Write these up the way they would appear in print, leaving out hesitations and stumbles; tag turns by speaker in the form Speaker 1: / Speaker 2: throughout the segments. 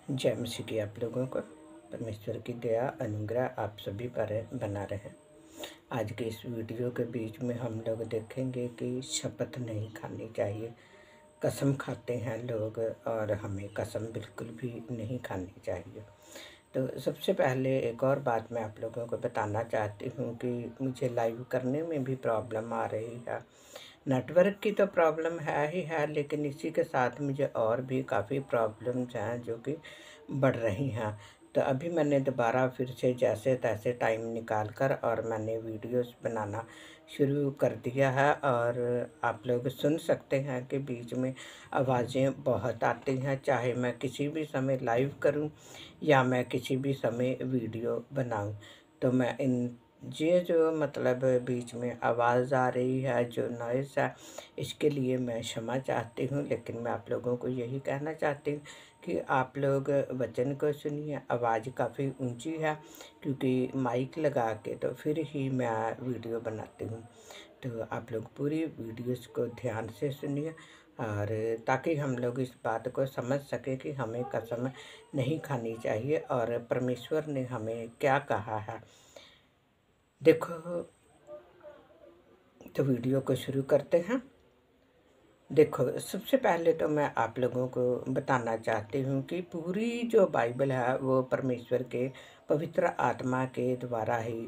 Speaker 1: जय मसीह की आप लोगों को परमेश्वर की दया अनुग्रह आप सभी पर बना रहे। आज के इस वीडियो के बीच में हम लोग देखेंगे कि शपथ नहीं खानी चाहिए। कसम खाते हैं लोग और हमें कसम बिल्कुल भी नहीं खानी चाहिए। तो सबसे पहले एक और बात मैं आप लोगों को बताना चाहती हूँ कि मुझे लाइव करने में भी प्रॉब्लम आ रही है। नेटवर्क की तो प्रॉब्लम है ही है, लेकिन इसी के साथ मुझे और भी काफ़ी प्रॉब्लम्स हैं जो कि बढ़ रही हैं। तो अभी मैंने दोबारा फिर से जैसे तैसे टाइम निकाल कर और मैंने वीडियोस बनाना शुरू कर दिया है। और आप लोग सुन सकते हैं कि बीच में आवाज़ें बहुत आती हैं, चाहे मैं किसी भी समय लाइव करूं या मैं किसी भी समय वीडियो बनाऊं। तो मैं इन ये जो मतलब बीच में आवाज़ आ रही है, जो नॉइज़ है, इसके लिए मैं क्षमा चाहती हूँ। लेकिन मैं आप लोगों को यही कहना चाहती हूँ कि आप लोग वचन को सुनिए। आवाज़ काफ़ी ऊंची है क्योंकि माइक लगा के तो फिर ही मैं वीडियो बनाती हूँ। तो आप लोग पूरी वीडियोस को ध्यान से सुनिए और ताकि हम लोग इस बात को समझ सकें कि हमें कसम नहीं खानी चाहिए और परमेश्वर ने हमें क्या कहा है। देखो, तो वीडियो को शुरू करते हैं। देखो, सबसे पहले तो मैं आप लोगों को बताना चाहती हूँ कि पूरी जो बाइबल है वो परमेश्वर के पवित्र आत्मा के द्वारा ही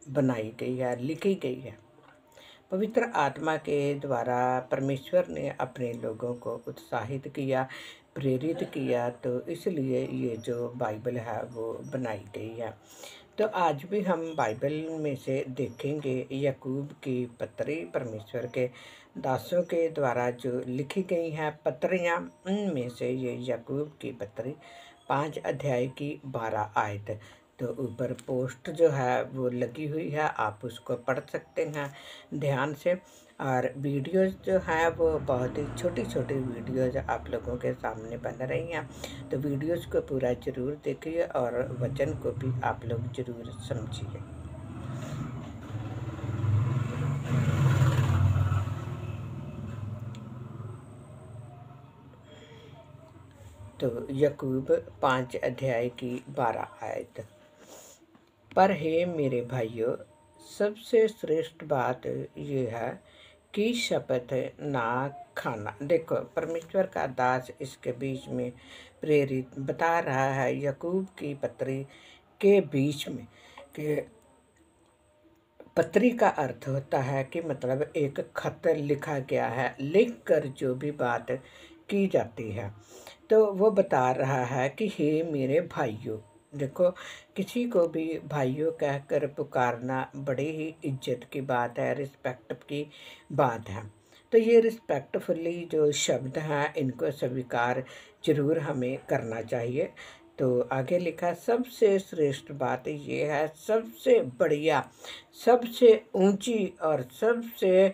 Speaker 1: बनाई गई है, लिखी गई है। पवित्र आत्मा के द्वारा परमेश्वर ने अपने लोगों को उत्साहित किया, प्रेरित किया, तो इसलिए ये जो बाइबल है वो बनाई गई है। तो आज भी हम बाइबल में से देखेंगे याकूब की पत्री, परमेश्वर के दासों के द्वारा जो लिखी गई हैं पत्रियाँ, उनमें से ये याकूब की पत्री 5 अध्याय की 12 आयत। तो ऊपर पोस्ट जो है वो लगी हुई है, आप उसको पढ़ सकते हैं ध्यान से। और वीडियोज़ जो हैं वो बहुत ही छोटी छोटी वीडियोज़ आप लोगों के सामने बन रही हैं। तो वीडियोज़ को पूरा ज़रूर देखिए और वचन को भी आप लोग ज़रूर समझिए। तो याकूब 5 अध्याय की 12 आयत। पर हे मेरे भाइयों, सबसे श्रेष्ठ बात ये है कि शपथ ना खाना। देखो, परमेश्वर का दास इसके बीच में प्रेरित बता रहा है याकूब की पत्री के बीच में कि पत्री का अर्थ होता है कि मतलब एक खत लिखा गया है, लिख कर जो भी बात की जाती है। तो वो बता रहा है कि हे मेरे भाइयों। देखो, किसी को भी भाइयों कहकर पुकारना बड़ी ही इज्जत की बात है, रिस्पेक्ट की बात है। तो ये रिस्पेक्टफुली जो शब्द हैं इनको स्वीकार जरूर हमें करना चाहिए। तो आगे लिखा, सबसे श्रेष्ठ बात ये है, सबसे बढ़िया, सबसे ऊंची और सबसे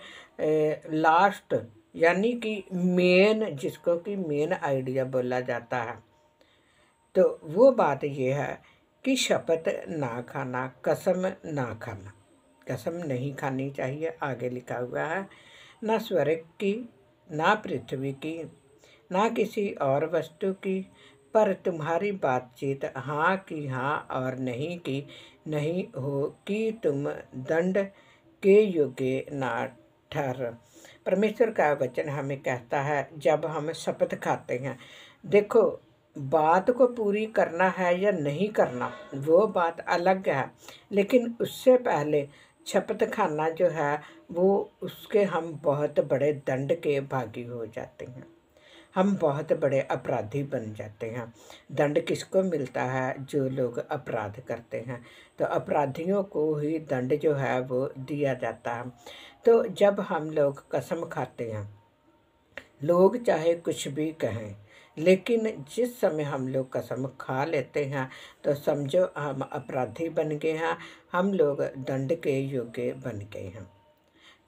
Speaker 1: लास्ट, यानी कि मेन, जिसको कि मेन आइडिया बोला जाता है। तो वो बात ये है कि शपथ ना खाना, कसम ना खाना। कसम नहीं खानी चाहिए। आगे लिखा हुआ है, ना स्वर्ग की, ना पृथ्वी की, ना किसी और वस्तु की, पर तुम्हारी बातचीत हाँ की हाँ और नहीं की नहीं हो कि तुम दंड के योग्य ना ठहर। परमेश्वर का वचन हमें कहता है जब हम शपथ खाते हैं, देखो, बात को पूरी करना है या नहीं करना वो बात अलग है, लेकिन उससे पहले शपथ खाना जो है वो उसके हम बहुत बड़े दंड के भागी हो जाते हैं। हम बहुत बड़े अपराधी बन जाते हैं। दंड किसको मिलता है? जो लोग अपराध करते हैं। तो अपराधियों को ही दंड जो है वो दिया जाता है। तो जब हम लोग कसम खाते हैं, लोग चाहे कुछ भी कहें, लेकिन जिस समय हम लोग कसम खा लेते हैं तो समझो हम अपराधी बन गए हैं, हम लोग दंड के योग्य बन गए हैं।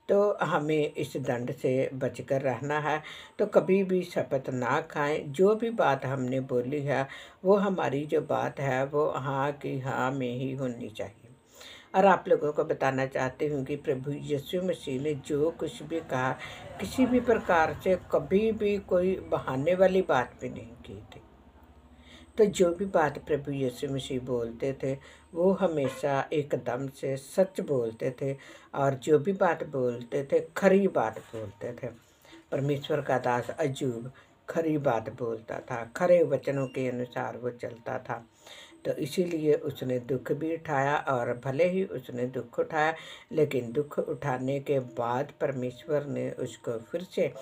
Speaker 1: तो हमें इस दंड से बचकर रहना है। तो कभी भी शपथ ना खाएं। जो भी बात हमने बोली है वो हमारी जो बात है वो हाँ की हाँ में ही होनी चाहिए। और आप लोगों को बताना चाहती हूँ कि प्रभु यीशु मसीह ने जो कुछ भी कहा, किसी भी प्रकार से कभी भी कोई बहाने वाली बात भी नहीं की थी। तो जो भी बात प्रभु यीशु मसीह बोलते थे वो हमेशा एकदम से सच बोलते थे, और जो भी बात बोलते थे खरी बात बोलते थे। परमेश्वर का दास अय्यूब खरी बात बोलता था, खरे वचनों के अनुसार वो चलता था। तो इसीलिए उसने दुख भी उठाया, और भले ही उसने दुख उठाया, लेकिन दुख उठाने के बाद परमेश्वर ने उसको फिर से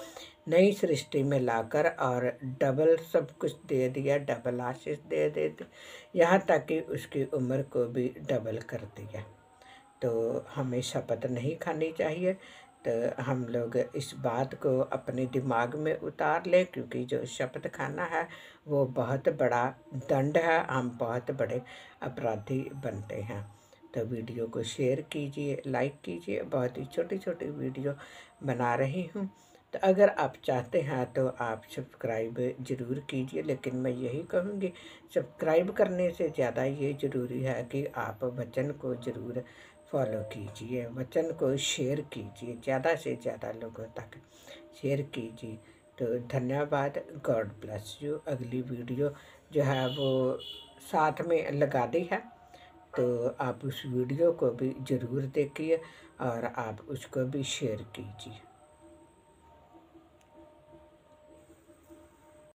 Speaker 1: नई सृष्टि में लाकर और डबल सब कुछ दे दिया, डबल आशीष दे दी, यहाँ तक कि उसकी उम्र को भी डबल कर दिया। तो हमें शपथ नहीं खानी चाहिए। तो हम लोग इस बात को अपने दिमाग में उतार लें, क्योंकि जो शपथ खाना है वो बहुत बड़ा दंड है, हम बहुत बड़े अपराधी बनते हैं। तो वीडियो को शेयर कीजिए, लाइक कीजिए। बहुत ही छोटी छोटी वीडियो बना रही हूँ, तो अगर आप चाहते हैं तो आप सब्सक्राइब ज़रूर कीजिए। लेकिन मैं यही कहूँगी, सब्सक्राइब करने से ज़्यादा ये ज़रूरी है कि आप वचन को ज़रूर फॉलो कीजिए, वचन को शेयर कीजिए, ज़्यादा से ज़्यादा लोगों तक शेयर कीजिए। तो धन्यवाद, गॉड ब्लेस यू। अगली वीडियो जो है वो साथ में लगा दी है, तो आप उस वीडियो को भी ज़रूर देखिए और आप उसको भी शेयर कीजिए।